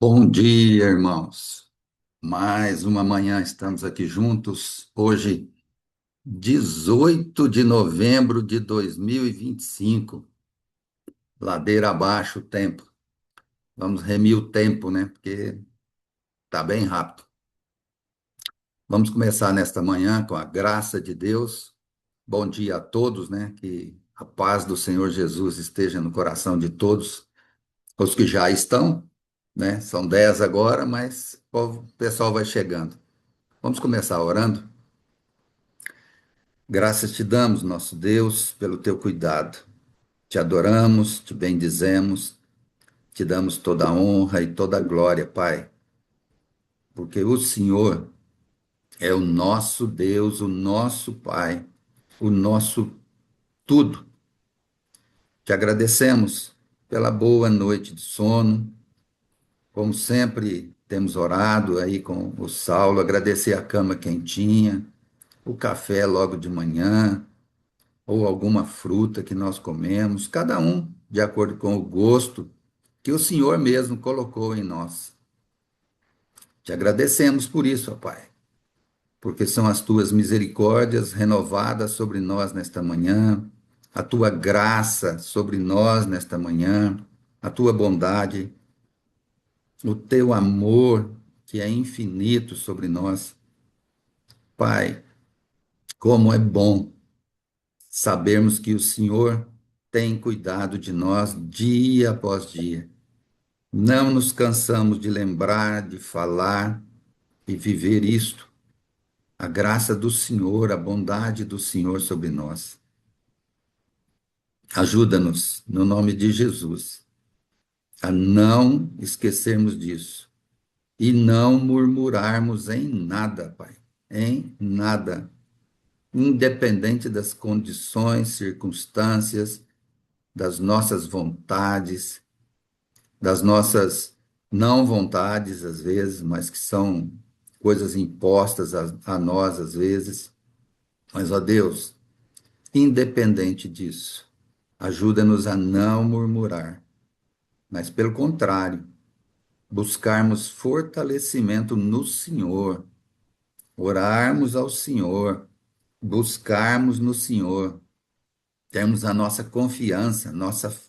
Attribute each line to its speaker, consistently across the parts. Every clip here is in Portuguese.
Speaker 1: Bom dia, irmãos. Mais uma manhã estamos aqui juntos. Hoje, 18 de novembro de 2025. Ladeira abaixo o tempo. Vamos remir o tempo, né? Porque tá bem rápido. Vamos começar nesta manhã com a graça de Deus. Bom dia a todos, né? Que a paz do Senhor Jesus esteja no coração de todos os que já estão, né? São 10 agora, mas o pessoal vai chegando. Vamos começar orando? Graças te damos, nosso Deus, pelo teu cuidado. Te adoramos, te bendizemos, te damos toda a honra e toda a glória, Pai, porque o Senhor é o nosso Deus, o nosso Pai, o nosso tudo. Te agradecemos pela boa noite de sono, como sempre temos orado aí com o Saulo, agradecer a cama quentinha, o café logo de manhã, ou alguma fruta que nós comemos, cada um de acordo com o gosto que o Senhor mesmo colocou em nós. Te agradecemos por isso, ó Pai, porque são as tuas misericórdias renovadas sobre nós nesta manhã, a tua graça sobre nós nesta manhã, a tua bondade, o teu amor que é infinito sobre nós. Pai, como é bom sabermos que o Senhor tem cuidado de nós dia após dia. Não nos cansamos de lembrar, de falar e viver isto, a graça do Senhor, a bondade do Senhor sobre nós. Ajuda-nos, no nome de Jesus, a não esquecermos disso e não murmurarmos em nada, Pai, em nada, independente das condições, circunstâncias, das nossas vontades, das nossas não vontades, às vezes, mas que são coisas impostas a nós, às vezes. Mas, ó Deus, independente disso, ajuda-nos a não murmurar, mas, pelo contrário, buscarmos fortalecimento no Senhor, orarmos ao Senhor, buscarmos no Senhor, termos a nossa confiança, nossa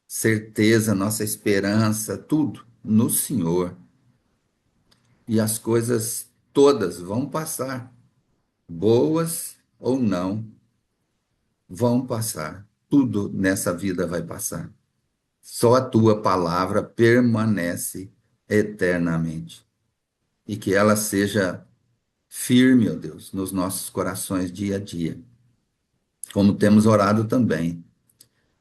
Speaker 1: certeza, nossa esperança, tudo no Senhor. E as coisas todas vão passar, boas ou não, vão passar. Tudo nessa vida vai passar. Só a tua palavra permanece eternamente. E que ela seja firme, ó Deus, nos nossos corações dia a dia. Como temos orado também.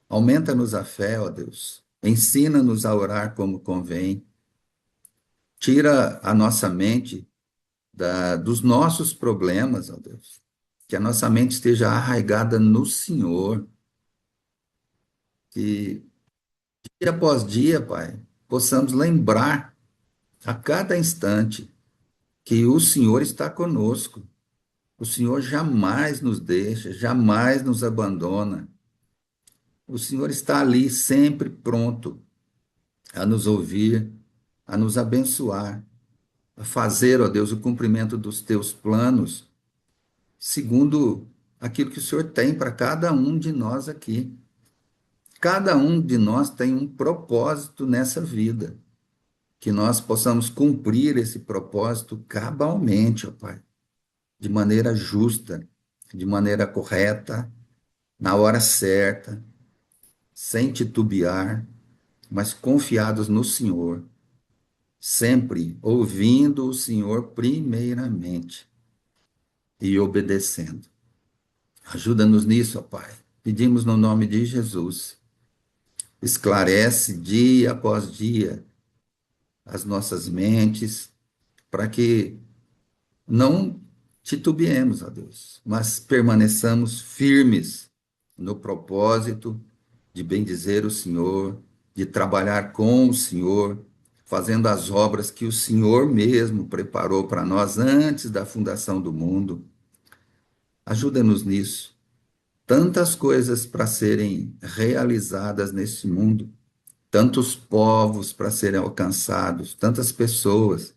Speaker 1: Aumenta-nos a fé, ó Deus. Ensina-nos a orar como convém. Tira a nossa mente dos nossos problemas, ó Deus. Que a nossa mente esteja arraigada no Senhor, que dia após dia, Pai, possamos lembrar a cada instante que o Senhor está conosco. O Senhor jamais nos deixa, jamais nos abandona. O Senhor está ali sempre pronto a nos ouvir, a nos abençoar, a fazer, ó Deus, o cumprimento dos teus planos, segundo aquilo que o Senhor tem para cada um de nós aqui. Cada um de nós tem um propósito nessa vida, que nós possamos cumprir esse propósito cabalmente, ó Pai, de maneira justa, de maneira correta, na hora certa, sem titubear, mas confiados no Senhor, sempre ouvindo o Senhor primeiramente e obedecendo. Ajuda-nos nisso, ó Pai. Pedimos no nome de Jesus. Esclarece dia após dia as nossas mentes, para que não titubeemos, ó Deus, mas permaneçamos firmes no propósito de bendizer o Senhor, de trabalhar com o Senhor, fazendo as obras que o Senhor mesmo preparou para nós antes da fundação do mundo. Ajuda-nos nisso. Tantas coisas para serem realizadas nesse mundo, tantos povos para serem alcançados, tantas pessoas,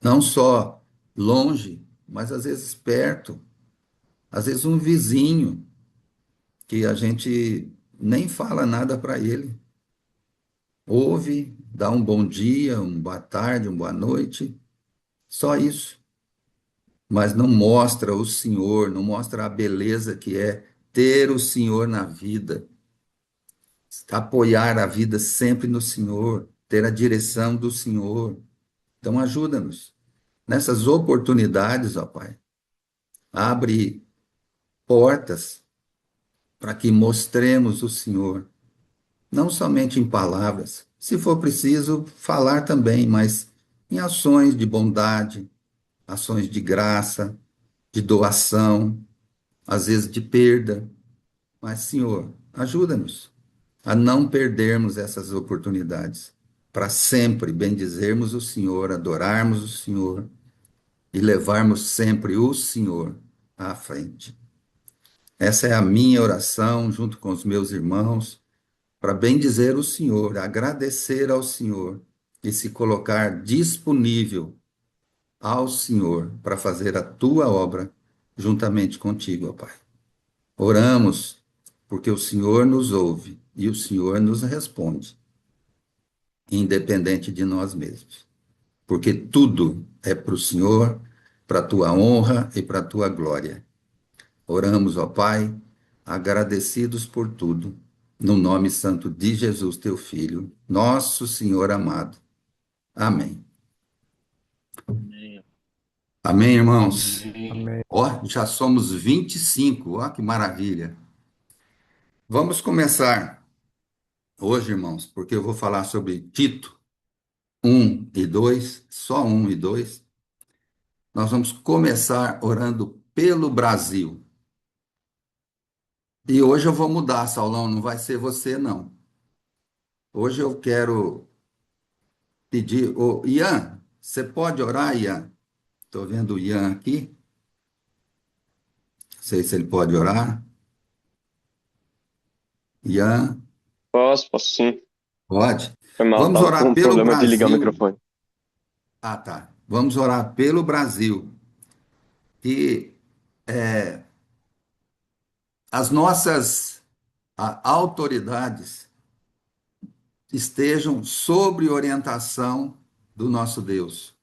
Speaker 1: não só longe, mas às vezes perto, às vezes um vizinho que a gente nem fala nada para ele. Ouve, dá um bom dia, uma boa tarde, uma boa noite, só isso. Mas não mostra o Senhor, não mostra a beleza que é ter o Senhor na vida, apoiar a vida sempre no Senhor, ter a direção do Senhor. Então, ajuda-nos nessas oportunidades, ó Pai. Abre portas para que mostremos o Senhor, não somente em palavras, se for preciso falar também, mas em ações de bondade, ações de graça, de doação, às vezes de perda. Mas, Senhor, ajuda-nos a não perdermos essas oportunidades, para sempre bendizermos o Senhor, adorarmos o Senhor e levarmos sempre o Senhor à frente. Essa é a minha oração, junto com os meus irmãos, para bendizer o Senhor, agradecer ao Senhor e se colocar disponível ao Senhor para fazer a tua obra juntamente contigo, ó Pai. Oramos porque o Senhor nos ouve e o Senhor nos responde, independente de nós mesmos. Porque tudo é para o Senhor, para a tua honra e para a tua glória. Oramos, ó Pai, agradecidos por tudo, no nome santo de Jesus, teu Filho, nosso Senhor amado. Amém.
Speaker 2: Amém.
Speaker 1: Amém, irmãos?
Speaker 2: Amém.
Speaker 3: Amém.
Speaker 1: Ó, já somos 25, ó, que maravilha. Vamos começar hoje, irmãos, porque eu vou falar sobre Tito 1 e 2, só 1 e 2. Nós vamos começar orando pelo Brasil. E hoje eu vou mudar, Saulão, não vai ser você, não. Hoje eu quero pedir, ô, Ian, você pode orar, Ian? Estou vendo o Ian aqui. Não sei se ele pode orar. Ian,
Speaker 2: Posso sim.
Speaker 1: pode.
Speaker 2: Foi mal,
Speaker 1: Vamos
Speaker 2: tava com
Speaker 1: orar
Speaker 2: um
Speaker 1: pelo
Speaker 2: problema de ligar o
Speaker 1: Brasil.
Speaker 2: microfone.
Speaker 1: Ah, tá. Vamos orar pelo Brasil. Que as nossas autoridades estejam sob orientação do nosso Deus.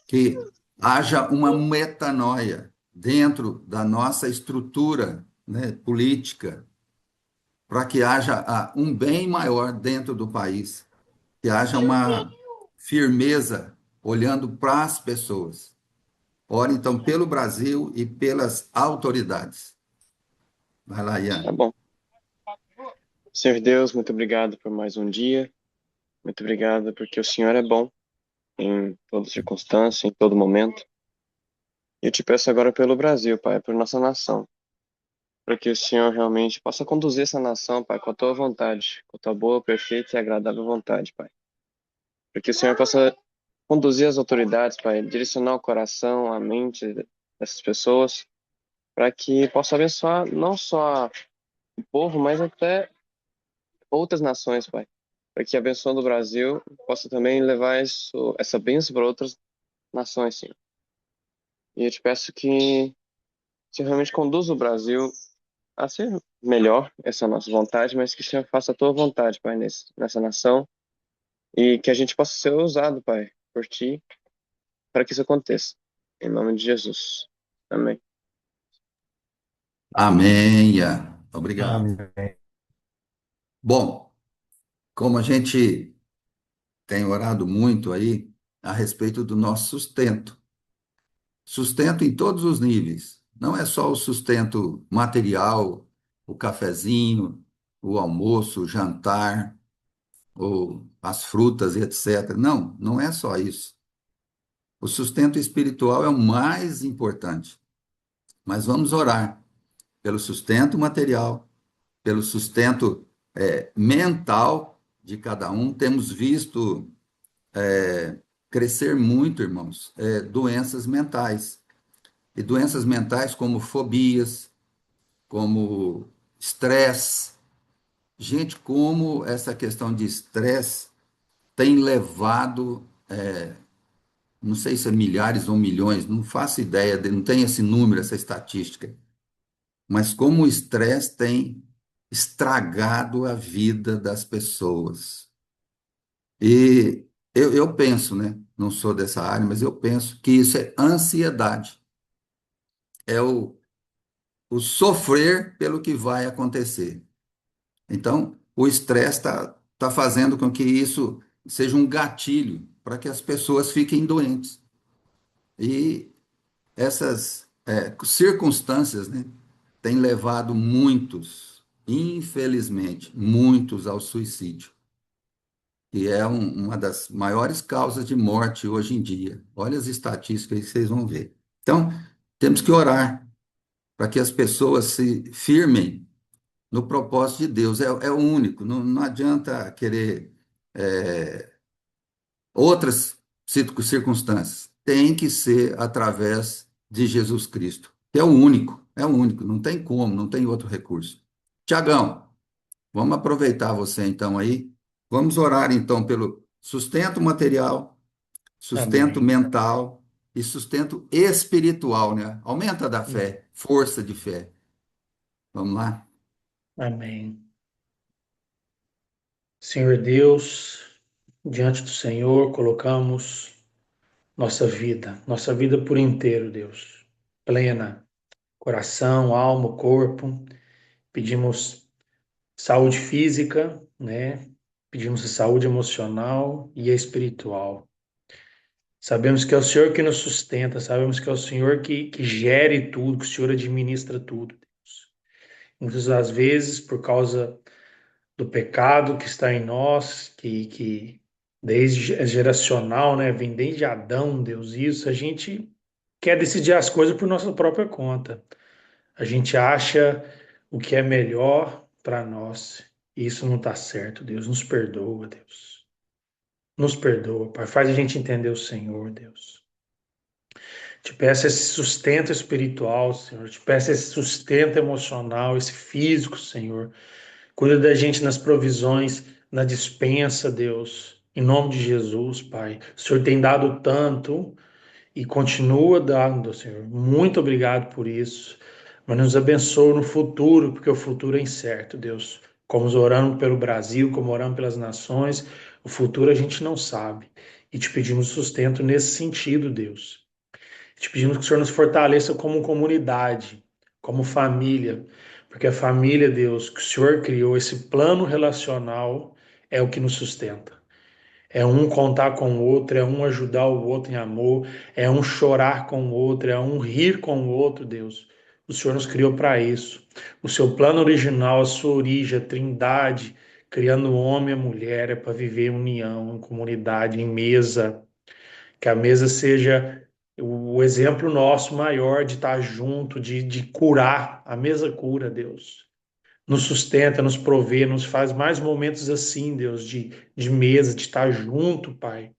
Speaker 1: Que haja uma metanoia dentro da nossa estrutura, né, política, para que haja um bem maior dentro do país, que haja uma firmeza olhando para as pessoas. Ora, então, pelo Brasil e pelas autoridades. Vai lá,
Speaker 2: Tá
Speaker 1: Ian.
Speaker 2: bom. Senhor Deus, muito obrigado por mais um dia. Muito obrigado porque o Senhor é bom em toda circunstância, em todo momento. E eu te peço agora pelo Brasil, Pai, por nossa nação, para que o Senhor realmente possa conduzir essa nação, Pai, com a tua vontade, com a tua boa, perfeita e agradável vontade, Pai. Para que o Senhor possa conduzir as autoridades, Pai, direcionar o coração, a mente dessas pessoas, para que possa abençoar não só o povo, mas até outras nações, Pai. Para que a benção do Brasil possa também levar essa bênção para outras nações, Senhor. E eu te peço que você realmente conduza o Brasil a ser melhor, essa é a nossa vontade, mas que o Senhor faça a tua vontade, Pai, nessa nação. E que a gente possa ser usado, Pai, por ti, para que isso aconteça. Em nome de Jesus. Amém.
Speaker 1: Amém, Ian. Obrigado.
Speaker 3: Amém.
Speaker 1: Bom, como a gente tem orado muito aí a respeito do nosso sustento. Sustento em todos os níveis. Não é só o sustento material, o cafezinho, o almoço, o jantar, ou as frutas e etc. Não, não é só isso. O sustento espiritual é o mais importante. Mas vamos orar pelo sustento material, pelo sustento mental de cada um. Temos visto crescer muito, irmãos, doenças mentais. E doenças mentais como fobias, como estresse, Gente, como essa questão de estresse tem levado, não sei se é milhares ou milhões, não faço ideia, não tem esse número, essa estatística, mas como o estresse tem estragado a vida das pessoas. E eu penso, né? Não sou dessa área, mas eu penso que isso é ansiedade, é o sofrer pelo que vai acontecer. Então, o estresse tá fazendo com que isso seja um gatilho para que as pessoas fiquem doentes. E essas circunstâncias, né, têm levado muitos, infelizmente, muitos ao suicídio, que é uma das maiores causas de morte hoje em dia. Olha as estatísticas aí que vocês vão ver. Então, temos que orar para que as pessoas se firmem no propósito de Deus. É o único, não adianta querer outras circunstâncias. Tem que ser através de Jesus Cristo, que é o único, não tem como, não tem outro recurso. Tiagão, vamos aproveitar você então aí. Vamos orar então pelo sustento material, sustento
Speaker 3: Amém.
Speaker 1: mental e sustento espiritual, né? Aumenta da fé, força de fé. Vamos lá?
Speaker 3: Amém. Senhor Deus, diante do Senhor, colocamos nossa vida por inteiro, Deus, plena, coração, alma, corpo. Pedimos saúde física, né? Pedimos saúde emocional e espiritual. Sabemos que é o Senhor que nos sustenta, sabemos que é o Senhor que gere tudo, que o Senhor administra tudo, Deus. Muitas das vezes, por causa do pecado que está em nós, que desde é geracional, né? Vem desde Adão, Deus, isso, a gente quer decidir as coisas por nossa própria conta. A gente acha o que é melhor para nós. E isso não está certo, Deus. Nos perdoa, Deus. Nos perdoa, Pai. Faz a gente entender o Senhor, Deus. Te peço esse sustento espiritual, Senhor. Te peço esse sustento emocional, esse físico, Senhor. Cuida da gente nas provisões, na dispensa, Deus. Em nome de Jesus, Pai. O Senhor tem dado tanto e continua dando, Senhor. Muito obrigado por isso. Mas nos abençoe no futuro, porque o futuro é incerto, Deus. Como orando pelo Brasil, como orando pelas nações, o futuro a gente não sabe. E te pedimos sustento nesse sentido, Deus. Te pedimos que o Senhor nos fortaleça como comunidade, como família, porque a família, Deus, que o Senhor criou, esse plano relacional, é o que nos sustenta. É um contar com o outro, é um ajudar o outro em amor, é um chorar com o outro, é um rir com o outro, Deus. O Senhor nos criou para isso. O seu plano original, a sua origem, a trindade, criando o homem e a mulher, é para viver em união, em comunidade, em mesa. Que a mesa seja o exemplo nosso maior de estar junto, de curar. A mesa cura, Deus. Nos sustenta, nos provê, nos faz mais momentos assim, Deus, de mesa, de estar junto, Pai.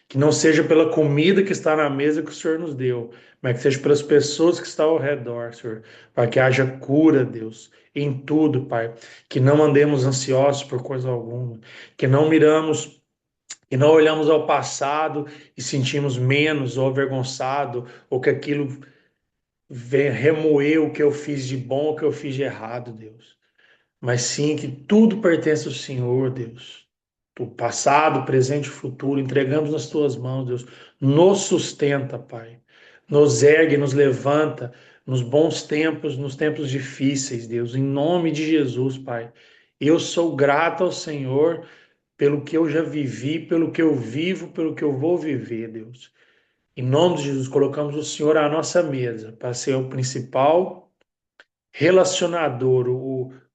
Speaker 3: Que não seja pela comida que está na mesa que o Senhor nos deu, mas que seja pelas pessoas que estão ao redor, Senhor. Para que haja cura, Deus, em tudo, Pai. Que não andemos ansiosos por coisa alguma. Que não miramos e não olhamos ao passado e sentimos menos ou avergonçado, ou que aquilo vem remoer o que eu fiz de bom, o que eu fiz de errado, Deus. Mas sim que tudo pertence ao Senhor, Deus. O passado, presente e futuro, entregamos nas tuas mãos, Deus. Nos sustenta, Pai. Nos ergue, nos levanta nos bons tempos, nos tempos difíceis, Deus. Em nome de Jesus, Pai. Eu sou grato ao Senhor pelo que eu já vivi, pelo que eu vivo, pelo que eu vou viver, Deus. Em nome de Jesus, colocamos o Senhor à nossa mesa para ser o principal relacionador,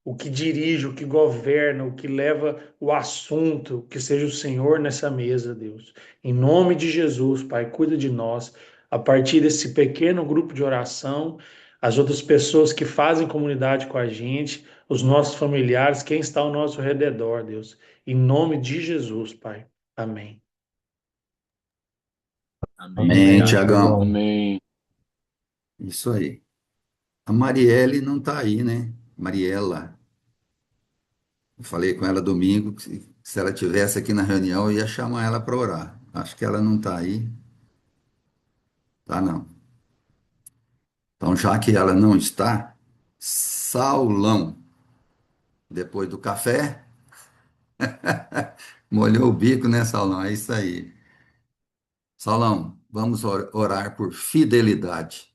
Speaker 3: o que dirige, o que governa, o que leva o assunto, que seja o Senhor nessa mesa, Deus. Em nome de Jesus, Pai, cuida de nós. A partir desse pequeno grupo de oração, as outras pessoas que fazem comunidade com a gente, os nossos familiares, quem está ao nosso redor, Deus. Em nome de Jesus, Pai. Amém.
Speaker 4: Amém.
Speaker 1: Amém,
Speaker 4: Obrigado,
Speaker 3: Amém.
Speaker 1: Tiagão.
Speaker 4: Tiagão.
Speaker 2: Amém.
Speaker 1: Isso aí. A Marielle não está aí, né? Mariela. Eu falei com ela domingo, que se ela tivesse aqui na reunião, eu ia chamar ela para orar. Acho que ela não está aí. Tá não. Então, já que ela não está, Saulão, depois do café, molhou o bico, né, Saulão? É isso aí. Saulão, vamos orar por fidelidade.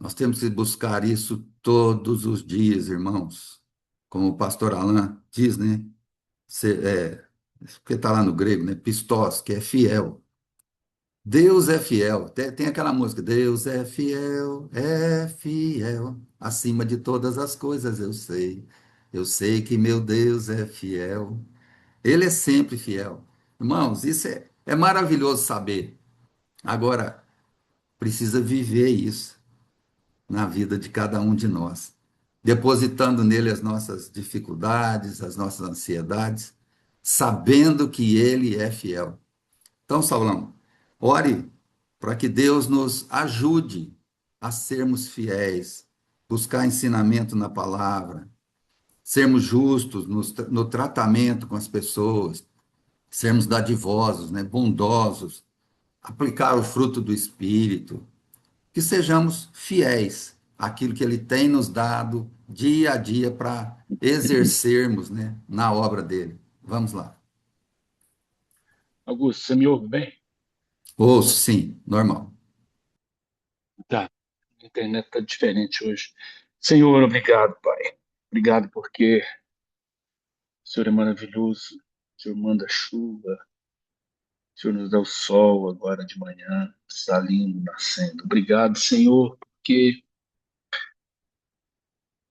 Speaker 1: Nós temos que buscar isso todos os dias, irmãos. Como o pastor Alain diz, né? Porque está lá no grego, né? Pistos, que é fiel. Deus é fiel. Tem aquela música, Deus é fiel, acima de todas as coisas eu sei. Eu sei que meu Deus é fiel. Ele é sempre fiel. Irmãos, isso é maravilhoso saber. Agora, precisa viver isso na vida de cada um de nós, depositando nele as nossas dificuldades, as nossas ansiedades, sabendo que ele é fiel. Então, Saulão, ore para que Deus nos ajude a sermos fiéis, buscar ensinamento na palavra, sermos justos no tratamento com as pessoas, sermos dadivosos, né, bondosos, aplicar o fruto do Espírito, que sejamos fiéis àquilo que Ele tem nos dado dia a dia para exercermos, né, na obra dele. Vamos lá.
Speaker 4: Augusto, você me ouve bem?
Speaker 1: Ouço, sim, normal.
Speaker 4: Tá. A internet tá diferente hoje. Senhor, obrigado, Pai. Obrigado porque o Senhor é maravilhoso. O Senhor manda chuva. O Senhor nos dá o sol agora de manhã. Está lindo, nascendo. Obrigado, Senhor, porque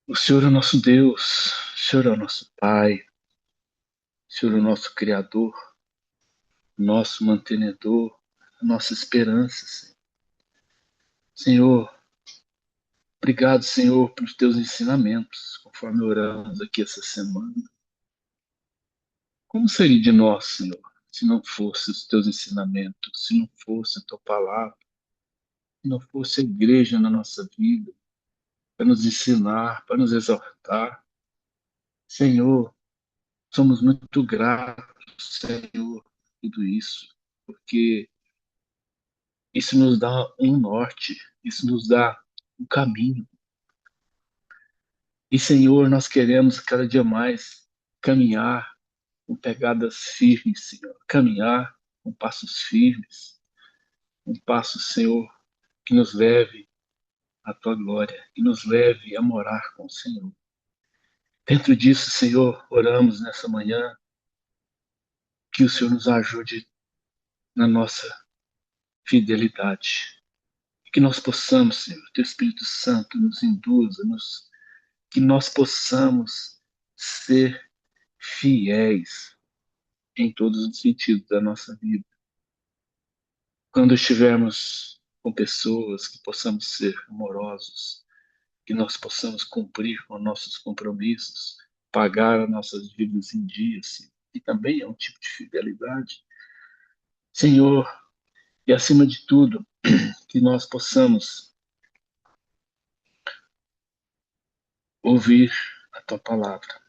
Speaker 4: o Senhor é o nosso Deus. O Senhor é o nosso Pai. O Senhor é o nosso Criador, nosso mantenedor, a nossa esperança, Senhor. Senhor, obrigado, Senhor, pelos teus ensinamentos, conforme oramos aqui essa semana. Como seria de nós, Senhor, se não fosse os teus ensinamentos, se não fosse a tua palavra, se não fosse a igreja na nossa vida, para nos ensinar, para nos exortar? Senhor, somos muito gratos, Senhor, por tudo isso, porque isso nos dá um norte, isso nos dá um caminho. E, Senhor, nós queremos cada dia mais caminhar com pegadas firmes, Senhor, caminhar com passos firmes, um passo, Senhor, que nos leve à tua glória, que nos leve a morar com o Senhor. Dentro disso, Senhor, oramos nessa manhã que o Senhor nos ajude na nossa fidelidade. Que nós possamos, Senhor, teu Espírito Santo nos induza, que nós possamos ser fiéis em todos os sentidos da nossa vida. Quando estivermos com pessoas, que possamos ser amorosos, que nós possamos cumprir com nossos compromissos, pagar as nossas dívidas em dia, Senhor, que também é um tipo de fidelidade. Senhor, e acima de tudo, que nós possamos ouvir a tua palavra,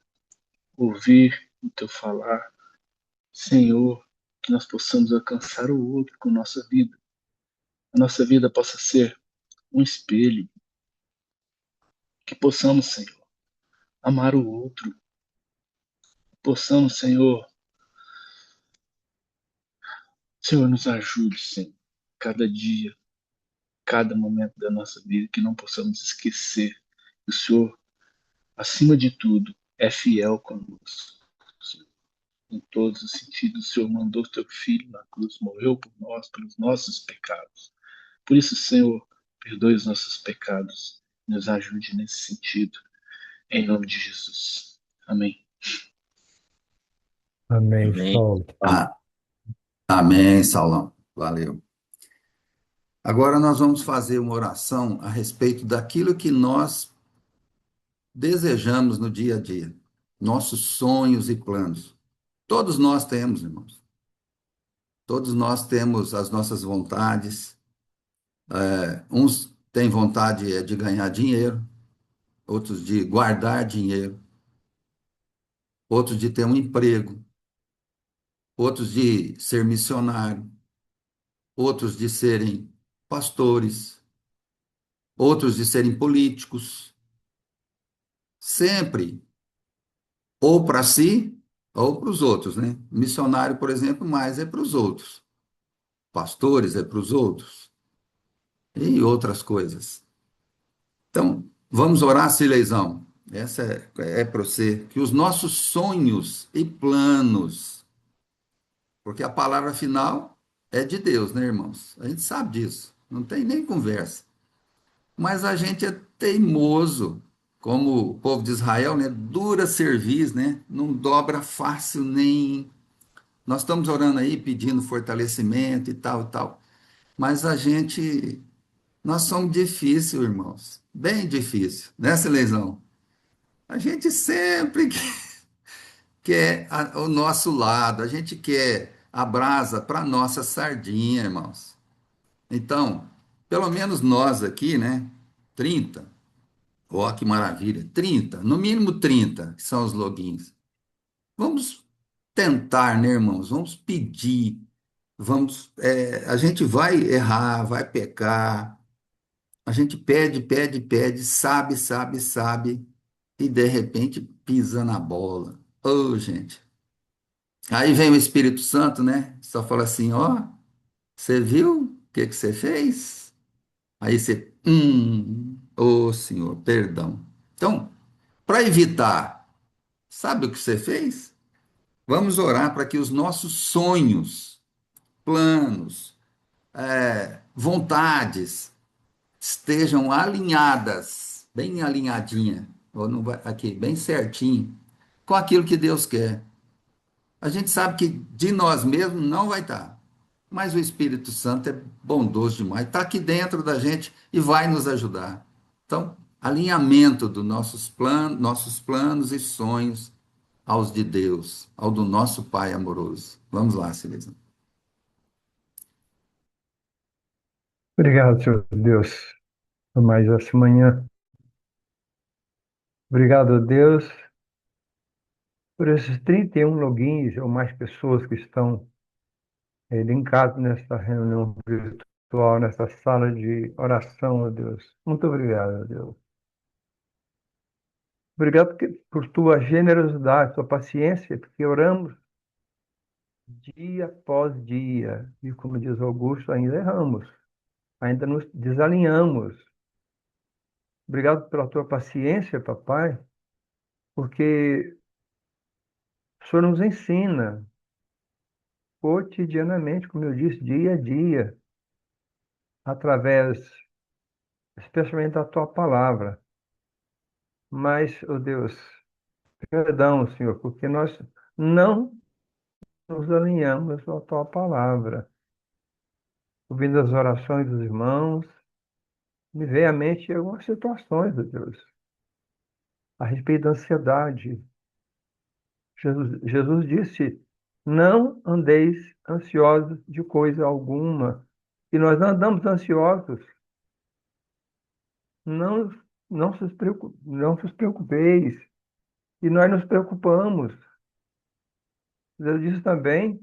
Speaker 4: ouvir o teu falar. Senhor, que nós possamos alcançar o outro com nossa vida. A nossa vida possa ser um espelho, que possamos, Senhor, amar o outro, possamos, Senhor, nos ajude, Senhor, cada dia, cada momento da nossa vida, que não possamos esquecer que o Senhor, acima de tudo, é fiel conosco. Senhor. Em todos os sentidos, o Senhor mandou o teu Filho na cruz, morreu por nós, pelos nossos pecados. Por isso, Senhor, perdoe os nossos pecados, nos ajude nesse sentido, em nome de Jesus. Amém.
Speaker 5: Amém,
Speaker 2: Amém.
Speaker 5: Saulo.
Speaker 1: Ah, amém, Saulão. Valeu. Agora nós vamos fazer uma oração a respeito daquilo que nós desejamos no dia a dia, nossos sonhos e planos. Todos nós temos, irmãos. Todos nós temos as nossas vontades. Uns têm vontade de ganhar dinheiro, outros de guardar dinheiro, outros de ter um emprego, outros de ser missionário, outros de serem pastores, outros de serem políticos, sempre ou para si ou para os outros, né? Missionário, por exemplo, mais é para os outros. Pastores é para os outros e outras coisas. Então, vamos orar, Sileizão. Essa é para você, que os nossos sonhos e planos, porque a palavra final é de Deus, né, irmãos? A gente sabe disso, não tem nem conversa. Mas a gente é teimoso, como o povo de Israel, né? Dura serviço, né? Não dobra fácil nem. Nós estamos orando aí pedindo fortalecimento e tal e tal. Mas a gente, nós somos difíceis, irmãos. Bem difícil, né, Silenzão? A gente sempre quer o nosso lado, a gente quer a brasa para nossa sardinha, irmãos. Então, pelo menos nós aqui, né? 30. Ó, que maravilha. 30, no mínimo 30, que são os logins. Vamos tentar, né, irmãos? Vamos pedir. A gente vai errar, vai pecar. A gente pede, pede, pede, sabe, sabe, sabe, e de repente pisa na bola. Ô, gente. Aí vem o Espírito Santo, né? Só fala assim: ó, você viu o que que você fez? Aí você, ô Senhor, perdão. Então, para evitar, sabe o que você fez? Vamos orar para que os nossos sonhos, planos, vontades estejam alinhadas, bem alinhadinha, ou não vai, aqui, bem certinho, com aquilo que Deus quer. A gente sabe que de nós mesmos não vai estar, mas o Espírito Santo é bondoso demais, está aqui dentro da gente e vai nos ajudar. Então, alinhamento dos nossos planos e sonhos aos de Deus, ao do nosso Pai amoroso. Vamos lá, Silêncio.
Speaker 5: Obrigado, Senhor Deus, por mais essa manhã. Obrigado, Deus, por esses 31 logins ou mais pessoas que estão linkados nessa reunião virtual, nessa sala de oração, ó Deus. Muito obrigado, Deus. Obrigado por tua generosidade, tua paciência, porque oramos dia após dia. E como diz Augusto, ainda erramos, ainda nos desalinhamos. Obrigado pela tua paciência, papai, porque o Senhor nos ensina cotidianamente, como eu disse, dia a dia, através, especialmente da tua palavra. Mas, oh Deus, perdão, Senhor, porque nós não nos alinhamos à tua palavra. Ouvindo as orações dos irmãos, me vem à mente algumas situações, oh Deus, a respeito da ansiedade. Jesus disse: não andeis ansiosos de coisa alguma. E nós não andamos ansiosos. Não, não se preocupeis. E nós nos preocupamos. Deus diz também,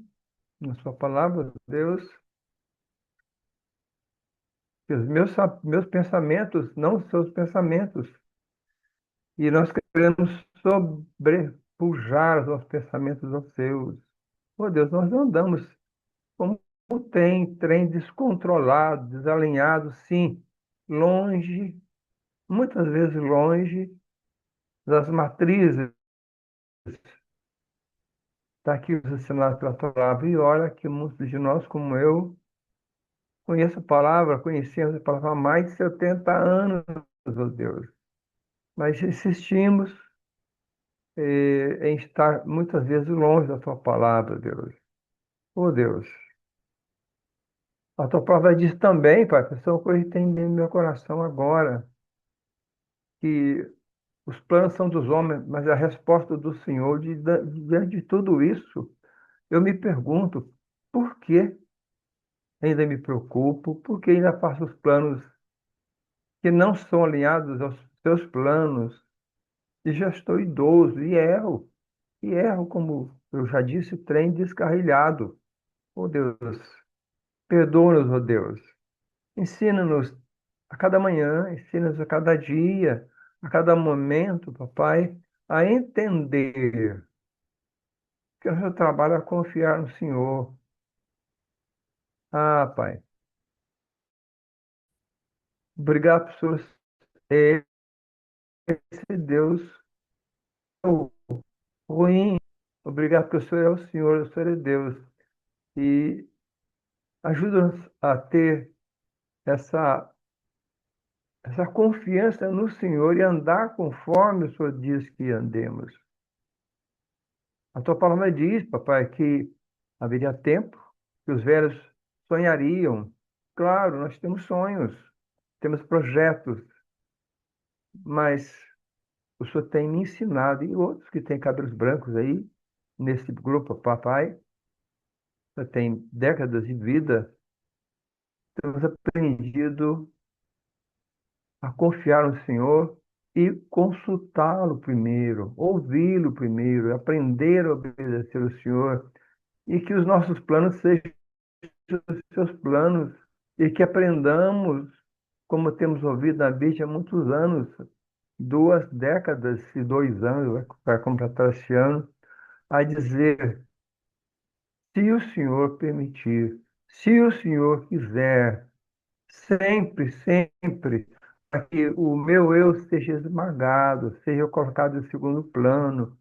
Speaker 5: na sua palavra, Deus, que os meus pensamentos não são os pensamentos. E nós queremos sobrepujar os nossos pensamentos aos seus. Oh Deus, nós não andamos como tem trem descontrolado, desalinhado, sim, longe, muitas vezes longe das matrizes. Está aqui os ensinados pela palavra. E olha que muitos de nós, como eu, conheço a palavra, conhecemos a palavra há mais de 70 anos, oh Deus. Mas insistimos em estar muitas vezes longe da tua palavra, Deus. Oh Deus, a tua palavra diz também, Pai, que são coisas que tem no meu coração agora, que os planos são dos homens, mas a resposta do Senhor, diante de tudo isso, eu me pergunto, por que ainda me preocupo? Por que ainda faço os planos que não são alinhados aos seus planos? E já estou idoso e erro. e erram, como eu já disse, trem descarrilhado. Oh Deus, perdoa-nos, oh Deus. Ensina-nos a cada manhã, ensina-nos a cada dia, a cada momento, papai, a entender que o seu trabalho é confiar no Senhor. Ah, Pai, obrigado por ser esse Deus ruim. Obrigado porque o Senhor é o Senhor, o Senhor é Deus. E ajuda-nos a ter essa, essa confiança no Senhor e andar conforme o Senhor diz que andemos. A tua palavra diz, papai, que haveria tempo que os velhos sonhariam. Claro, nós temos sonhos, temos projetos, mas o Senhor tem me ensinado, e outros que têm cabelos brancos aí, nesse grupo, papai, já tem décadas de vida, temos aprendido a confiar no Senhor e consultá-lo primeiro, ouvi-lo primeiro, aprender a obedecer ao Senhor, e que os nossos planos sejam os seus planos, e que aprendamos, como temos ouvido na Bíblia há muitos anos, 2 décadas e 2 anos, vai completar esse ano, a dizer: se o Senhor permitir, se o Senhor quiser, sempre, sempre, para que o meu eu seja esmagado, seja colocado em segundo plano,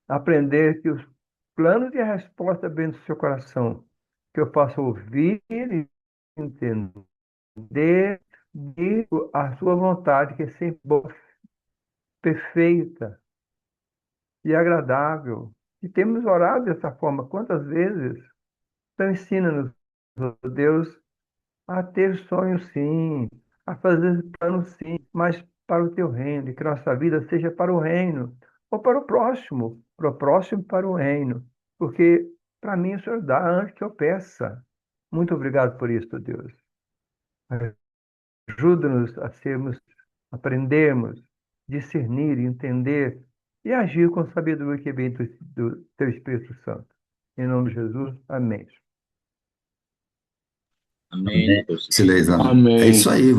Speaker 5: aprender que os planos e a resposta vêm do seu coração, que eu possa ouvir e entender e a sua vontade, que é sempre boa, perfeita e agradável. E temos orado dessa forma quantas vezes? Então ensina-nos, ó Deus, a ter sonhos sim, a fazer planos sim, mas para o teu reino, e que nossa vida seja para o reino, ou para o próximo para o reino, porque para mim o Senhor dá antes que eu peça. Muito obrigado por isso, Deus. Ajuda-nos a sermos, aprendermos, discernir, entender e agir com sabedoria que vem do teu Espírito Santo. Em nome de Jesus, amém.
Speaker 4: Amém, Deus.
Speaker 1: Sileizão. É
Speaker 4: Amém.
Speaker 1: isso aí,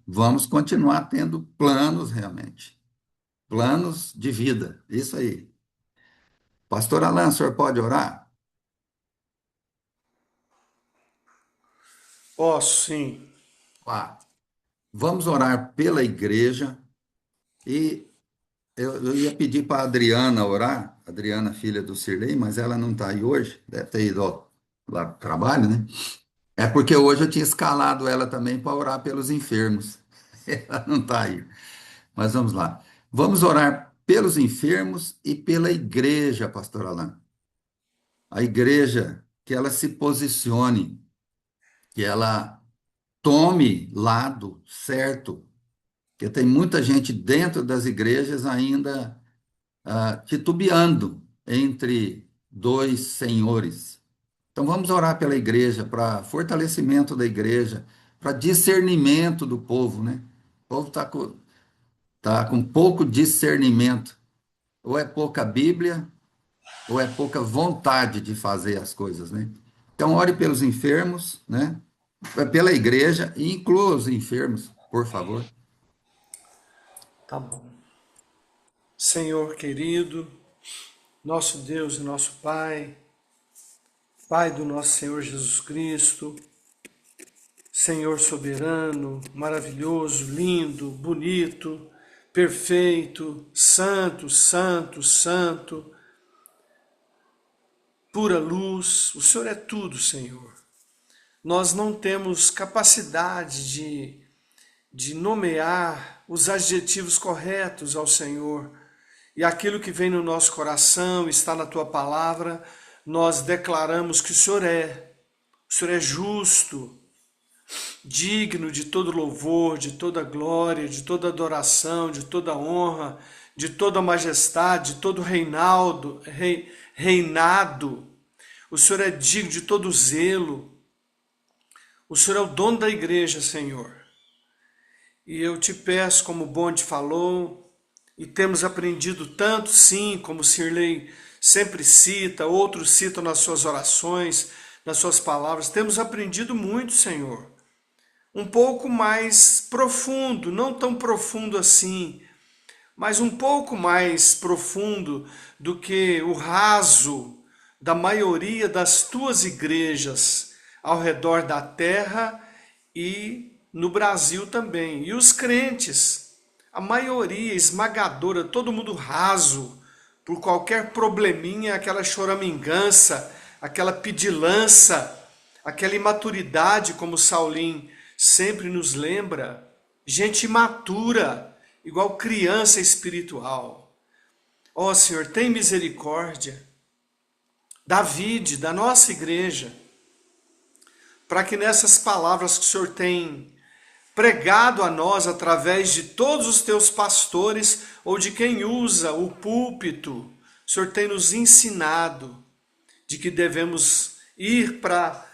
Speaker 1: vamos continuar tendo planos realmente. Planos de vida, isso aí. Pastor Alan, o senhor pode orar?
Speaker 3: Posso, sim.
Speaker 1: Ah, vamos orar pela igreja e eu ia pedir para a Adriana orar, Adriana, filha do Cirlei, mas ela não está aí hoje, deve ter ido lá para o trabalho, né? É porque hoje eu tinha escalado ela também para orar pelos enfermos. Ela não está aí. Mas vamos lá. Vamos orar pelos enfermos e pela igreja, pastor Alan. A igreja, que ela se posicione, que ela tome lado certo, porque tem muita gente dentro das igrejas ainda titubeando entre dois senhores. Então vamos orar pela igreja, para fortalecimento da igreja, para discernimento do povo, né? O povo tá com pouco discernimento. Ou é pouca Bíblia, ou é pouca vontade de fazer as coisas, né? Então ore pelos enfermos, né? Pela igreja e inclua os enfermos, por favor.
Speaker 3: Tá bom. Senhor querido, nosso Deus e nosso Pai, Pai do nosso Senhor Jesus Cristo, Senhor soberano, maravilhoso, lindo, bonito, perfeito, santo, santo, santo, pura luz, o Senhor é tudo, Senhor. Nós não temos capacidade de nomear os adjetivos corretos ao Senhor. E aquilo que vem no nosso coração, está na Tua palavra, nós declaramos que o Senhor é justo, digno de todo louvor, de toda glória, de toda adoração, de toda honra, de toda majestade, de todo reinado. O Senhor é digno de todo zelo. O Senhor é o dono da igreja, Senhor. E eu te peço, como o Bonde falou, e temos aprendido tanto, sim, como o Cirlei
Speaker 6: sempre cita, outros citam nas suas orações, nas suas palavras. Temos aprendido muito, Senhor. Um pouco mais profundo, não tão profundo assim, mas um pouco mais profundo do que o raso da maioria das tuas igrejas ao redor da terra e no Brasil também. E os crentes, a maioria esmagadora, todo mundo raso, por qualquer probleminha, aquela choramingança, aquela pedilança, aquela imaturidade, como Saulim sempre nos lembra, gente imatura, igual criança espiritual. Ó Senhor, tem misericórdia da vide, da nossa igreja, para que nessas palavras que o Senhor tem pregado a nós através de todos os teus pastores ou de quem usa o púlpito, o Senhor tem nos ensinado de que devemos ir para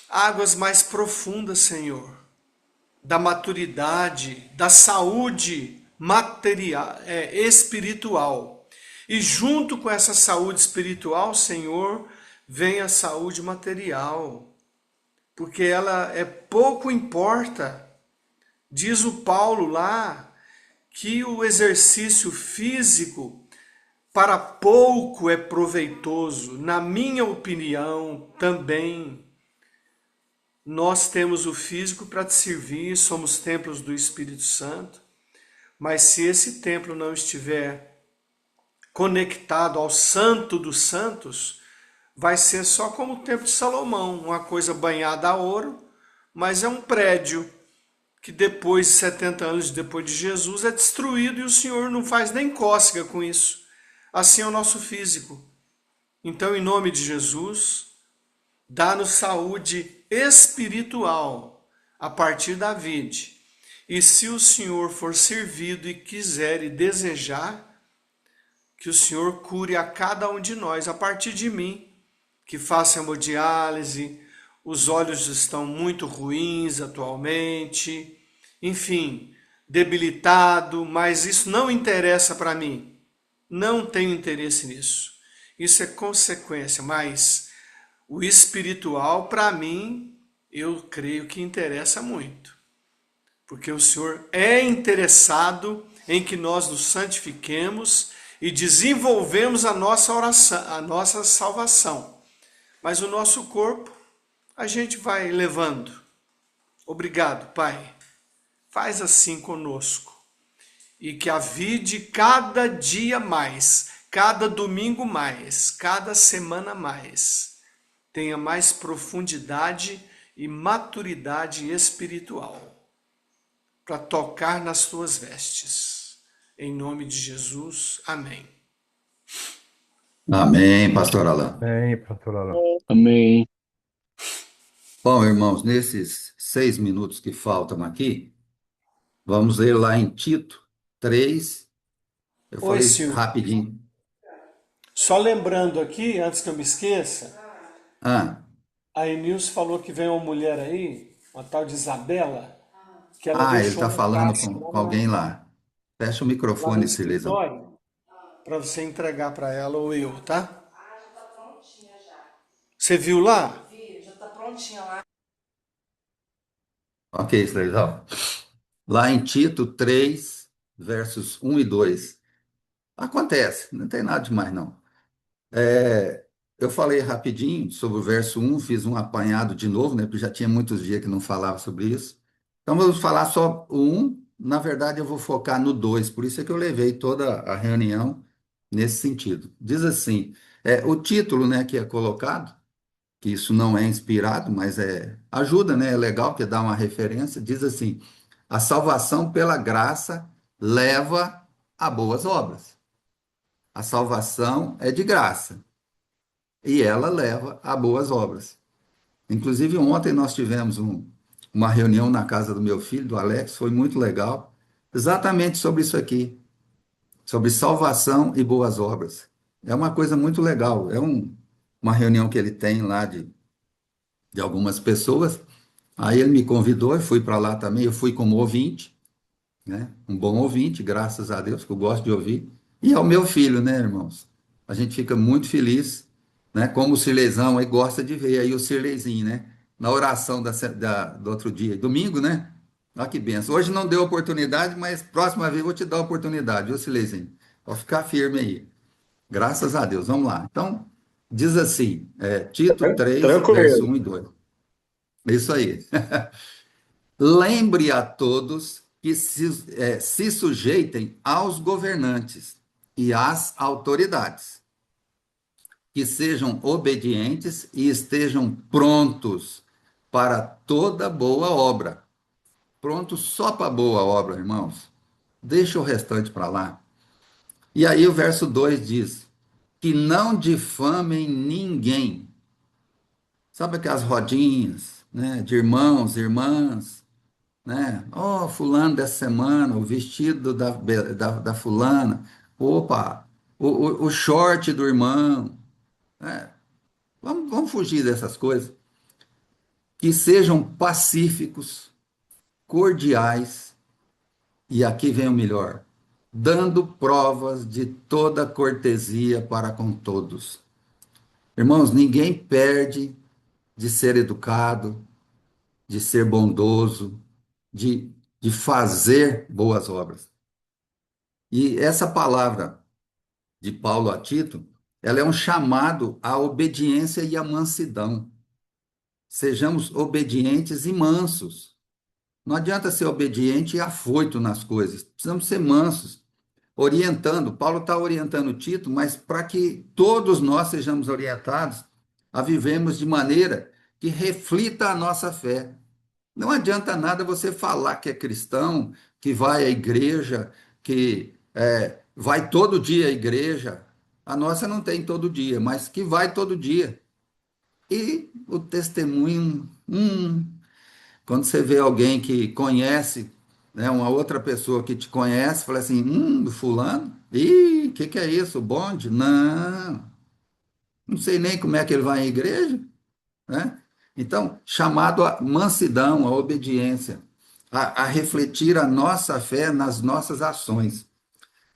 Speaker 6: águas mais profundas, Senhor, da maturidade, da saúde material, espiritual. E junto com essa saúde espiritual, Senhor, vem a saúde material, porque ela pouco importa. Diz o Paulo lá que o exercício físico para pouco é proveitoso. Na minha opinião, também. Nós temos o físico para te servir, somos templos do Espírito Santo, mas se esse templo não estiver conectado ao Santo dos Santos, vai ser só como o Templo de Salomão, uma coisa banhada a ouro, mas é um prédio que depois de 70 anos depois de Jesus é destruído e o Senhor não faz nem cócega com isso. Assim é o nosso físico. Então, em nome de Jesus, dá-nos saúde espiritual a partir da vide. E se o Senhor for servido e quiser e desejar, que o Senhor cure a cada um de nós, a partir de mim, que faça hemodiálise, os olhos estão muito ruins atualmente, enfim, debilitado, mas isso não interessa para mim. Não tenho interesse nisso. Isso é consequência, mas o espiritual, para mim, eu creio que interessa muito. Porque o Senhor é interessado em que nós nos santifiquemos e desenvolvemos a nossa oração, a nossa salvação. Mas o nosso corpo, a gente vai levando. Obrigado, Pai. Faz assim conosco. E que a vide cada dia mais, cada domingo mais, cada semana mais, tenha mais profundidade e maturidade espiritual para tocar nas tuas vestes. Em nome de Jesus, amém.
Speaker 1: Amém, pastor Alain.
Speaker 5: Bem, pastor Alain.
Speaker 4: Amém.
Speaker 1: Bom, irmãos, nesses 6 minutos que faltam aqui, vamos ler lá em Tito 3. Eu
Speaker 6: Oi,
Speaker 1: falei
Speaker 6: Silvio.
Speaker 1: rapidinho.
Speaker 6: Só lembrando aqui, antes que eu me esqueça,
Speaker 1: Ah,
Speaker 6: a Enilson falou que vem uma mulher aí, uma tal de Isabela, que ela
Speaker 1: ele
Speaker 6: deixou
Speaker 1: está
Speaker 6: um
Speaker 1: falando
Speaker 6: recado
Speaker 1: com alguém lá. Fecha o
Speaker 6: lá no
Speaker 1: microfone, Silesão.
Speaker 6: escritório, para você entregar para ela ou eu, tá? Você viu lá?
Speaker 1: Ok, Silesão. Lá em Tito 3, versos 1 e 2. Acontece, não tem nada demais, não. Eu falei rapidinho sobre o verso 1, fiz um apanhado de novo, né? Porque já tinha muitos dias que não falava sobre isso. Então, vamos falar só o 1. Na verdade, eu vou focar no 2, por isso é que eu levei toda a reunião nesse sentido. Diz assim, o título, né, que é colocado, que isso não é inspirado, mas ajuda, né? É legal que dá uma referência. Diz assim: a salvação pela graça leva a boas obras. A salvação é de graça e ela leva a boas obras. Inclusive, ontem nós tivemos uma reunião na casa do meu filho, do Alex, foi muito legal, exatamente sobre isso aqui, sobre salvação e boas obras. É uma coisa muito legal, uma reunião que ele tem lá de algumas pessoas. Aí ele me convidou, eu fui para lá também, eu fui como ouvinte, né? Um bom ouvinte, graças a Deus, que eu gosto de ouvir. E ao meu filho, né, irmãos? a gente fica muito feliz, né? Como o Cirlezão aí gosta de ver aí o Cirlezinho, né? Na oração do outro dia, domingo, né? Olha que benção. Hoje não deu oportunidade, mas próxima vez eu vou te dar a oportunidade, viu, Cirlezinho? Vou ficar firme aí. Graças a Deus. Vamos lá. Então, diz assim, Tito 3, verso
Speaker 3: Tranquilo.
Speaker 1: 1 e 2. Isso aí. Lembre a todos que se sujeitem aos governantes e às autoridades, que sejam obedientes e estejam prontos para toda boa obra. Prontos só para boa obra, irmãos. Deixa o restante para lá. E aí o verso 2 diz: que não difamem ninguém. Sabe aquelas rodinhas, né, de irmãos, irmãs, né? Oh, fulano dessa semana, o vestido da fulana, opa, o short do irmão, né? Vamos fugir dessas coisas. Que sejam pacíficos, cordiais, e aqui vem o melhor, dando provas de toda cortesia para com todos. Irmãos, ninguém perde de ser educado, de ser bondoso, de fazer boas obras. E essa palavra de Paulo a Tito, ela é um chamado à obediência e à mansidão. Sejamos obedientes e mansos. Não adianta ser obediente e afoito nas coisas. Precisamos ser mansos, orientando. Paulo está orientando Tito, mas para que todos nós sejamos orientados a vivermos de maneira que reflita a nossa fé. Não adianta nada você falar que é cristão, que vai à igreja, que vai todo dia à igreja. A nossa não tem todo dia, mas que vai todo dia. E o testemunho, quando você vê alguém que conhece, né, uma outra pessoa que te conhece, fala assim, do fulano, ih, o que é isso, bonde? Não, não sei nem como é que ele vai à igreja, né? Então, chamado à mansidão, à obediência, a refletir a nossa fé nas nossas ações.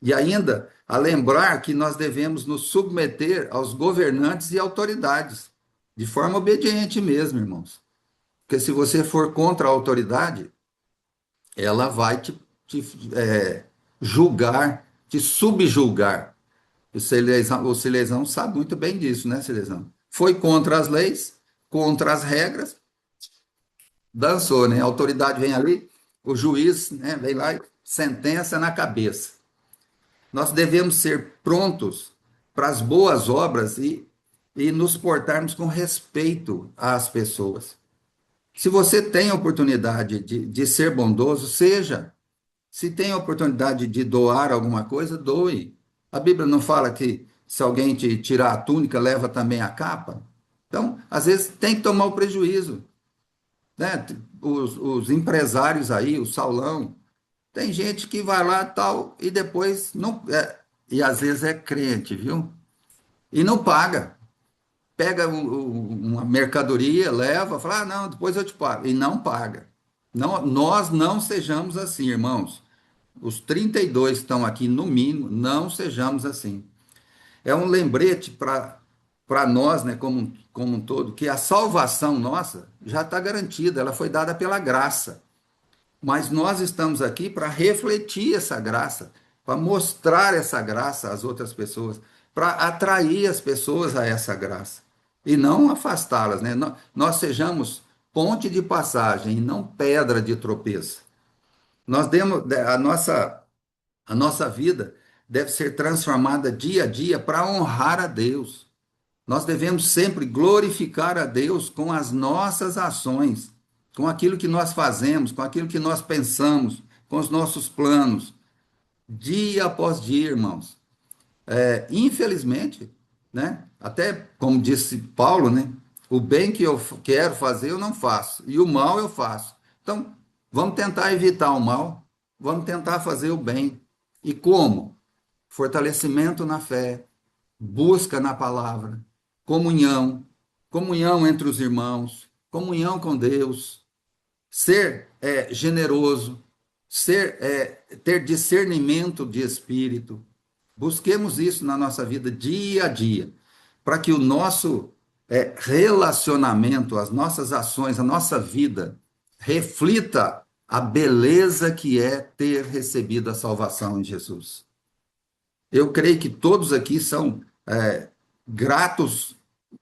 Speaker 1: E ainda a lembrar que nós devemos nos submeter aos governantes e autoridades, de forma obediente mesmo, irmãos. Porque se você for contra a autoridade, ela vai te julgar, te subjulgar. O Silesão sabe muito bem disso, né, Silesão? Foi contra as leis, contra as regras, dançou, né? A autoridade vem ali, o juiz, né, vem lá e sentença na cabeça. Nós devemos ser prontos para as boas obras e nos portarmos com respeito às pessoas. Se você tem a oportunidade de ser bondoso, seja. Se tem a oportunidade de doar alguma coisa, doe. A Bíblia não fala que se alguém te tirar a túnica, leva também a capa? Então, às vezes, tem que tomar o prejuízo, né? Os empresários aí, o Saulão, tem gente que vai lá tal e depois não. E às vezes é crente, viu? E não paga. Pega uma mercadoria, leva, fala, não, depois eu te pago. E não paga. Não, nós não sejamos assim, irmãos. Os 32 que estão aqui, no mínimo, não sejamos assim. É um lembrete para nós, né, como um todo, que a salvação nossa já está garantida, ela foi dada pela graça. Mas nós estamos aqui para refletir essa graça, para mostrar essa graça às outras pessoas, para atrair as pessoas a essa graça e não afastá-las, né? Nós sejamos ponte de passagem e não pedra de tropeço. Nós demos a nossa vida deve ser transformada dia a dia para honrar a Deus. Nós devemos sempre glorificar a Deus com as nossas ações, com aquilo que nós fazemos, com aquilo que nós pensamos, com os nossos planos, dia após dia, irmãos. Infelizmente, né? Até como disse Paulo, né? O bem que eu quero fazer eu não faço, e o mal eu faço. Então, vamos tentar evitar o mal, vamos tentar fazer o bem. E como? Fortalecimento na fé, busca na palavra, comunhão, comunhão entre os irmãos, comunhão com Deus, ser generoso, ter discernimento de espírito, Busquemos isso na nossa vida dia a dia, para que o nosso relacionamento, as nossas ações, a nossa vida reflita a beleza que é ter recebido a salvação em Jesus. Eu creio que todos aqui são gratos,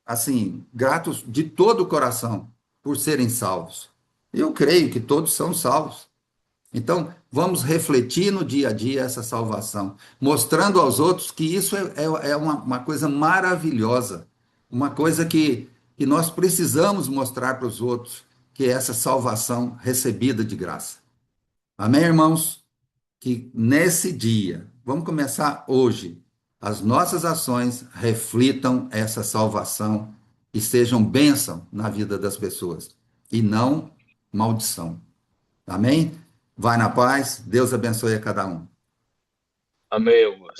Speaker 1: assim, gratos de todo o coração por serem salvos. Eu creio que todos são salvos. Então, vamos refletir no dia a dia essa salvação, mostrando aos outros que isso é uma coisa maravilhosa, uma coisa que nós precisamos mostrar para os outros, que é essa salvação recebida de graça. Amém, irmãos? Que nesse dia, vamos começar hoje, as nossas ações reflitam essa salvação e sejam bênção na vida das pessoas, e não maldição. Amém? Vai na paz, Deus abençoe a cada um.
Speaker 4: Amém, Augusto.